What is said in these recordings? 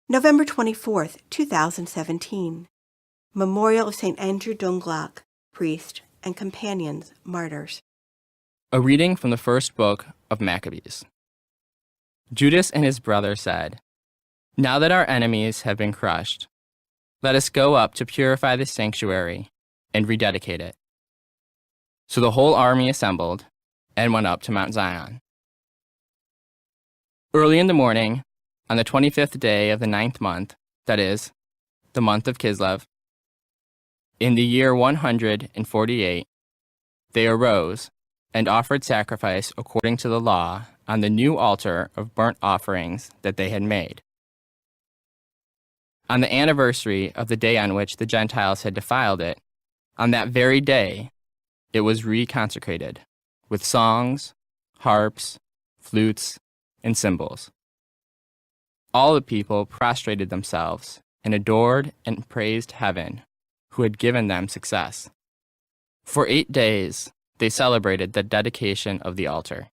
November 24th, 2017. Memorial of St. Andrew Dung-Lac, priest, and companions, martyrs. A reading from the first book of Maccabees. Judas and his brother said, "Now that our enemies have been crushed, let us go up to purify the sanctuary and rededicate it." So the whole army assembled and went up to Mount Zion. Early in the morning, on the 25th day of the 9th month, that is, the month of Chislev, in the year 148, they arose and offered sacrifice according to the law on the new altar of burnt offerings that they had made. On the anniversary of the day on which the Gentiles had defiled it, on that very day, it was reconsecrated with songs, harps, flutes, and cymbals. All the people prostrated themselves and adored and praised heaven, who had given them success. For 8 days, they celebrated the dedication of the altar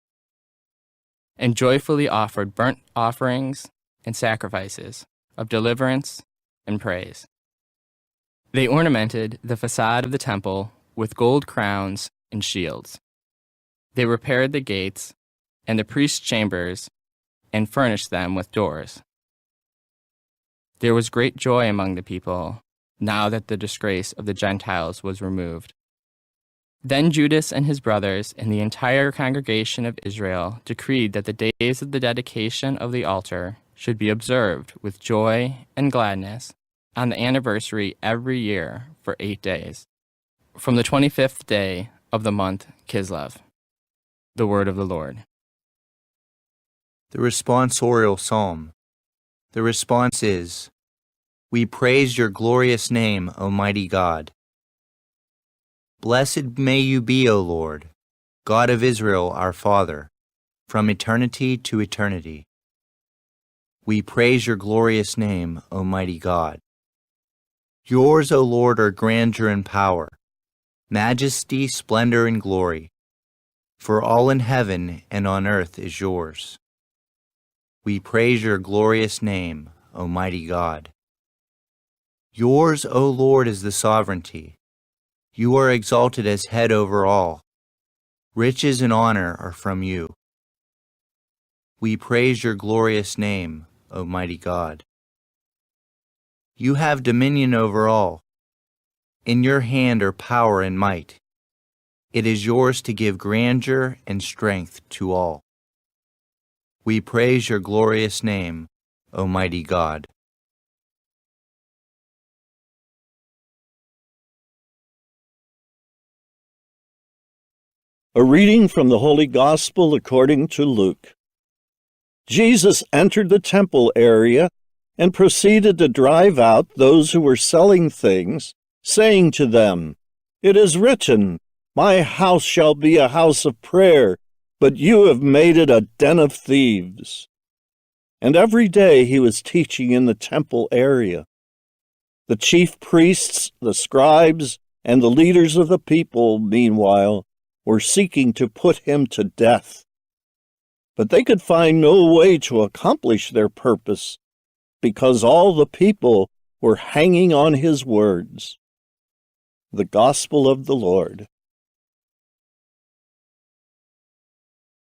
and joyfully offered burnt offerings and sacrifices of deliverance and praise. They ornamented the facade of the temple with gold crowns and shields. They repaired the gates and the priest's chambers and furnished them with doors. There was great joy among the people now that the disgrace of the Gentiles was removed. Then Judas and his brothers and the entire congregation of Israel decreed that the days of the dedication of the altar should be observed with joy and gladness on the anniversary every year for 8 days, from the 25th day of the month Chislev. The word of the Lord. The responsorial psalm. The response is, "We praise your glorious name, Almighty God." Blessed may you be, O Lord, God of Israel, our Father, from eternity to eternity. We praise your glorious name, Almighty God. Yours, O Lord, are grandeur and power, majesty, splendor, and glory, for all in heaven and on earth is yours. We praise your glorious name, Almighty God. Yours, O Lord, is the sovereignty. You are exalted as head over all. Riches and honor are from you. We praise your glorious name, Almighty God. You have dominion over all. In your hand are power and might. It is yours to give grandeur and strength to all. We praise your glorious name, Almighty God. A reading from the Holy Gospel according to Luke. Jesus entered the temple area and proceeded to drive out those who were selling things, saying to them, "It is written, 'My house shall be a house of prayer,' but you have made it a den of thieves." And every day he was teaching in the temple area. The chief priests, the scribes, and the leaders of the people, meanwhile, were seeking to put him to death. But they could find no way to accomplish their purpose, because all the people were hanging on his words. The Gospel of the Lord.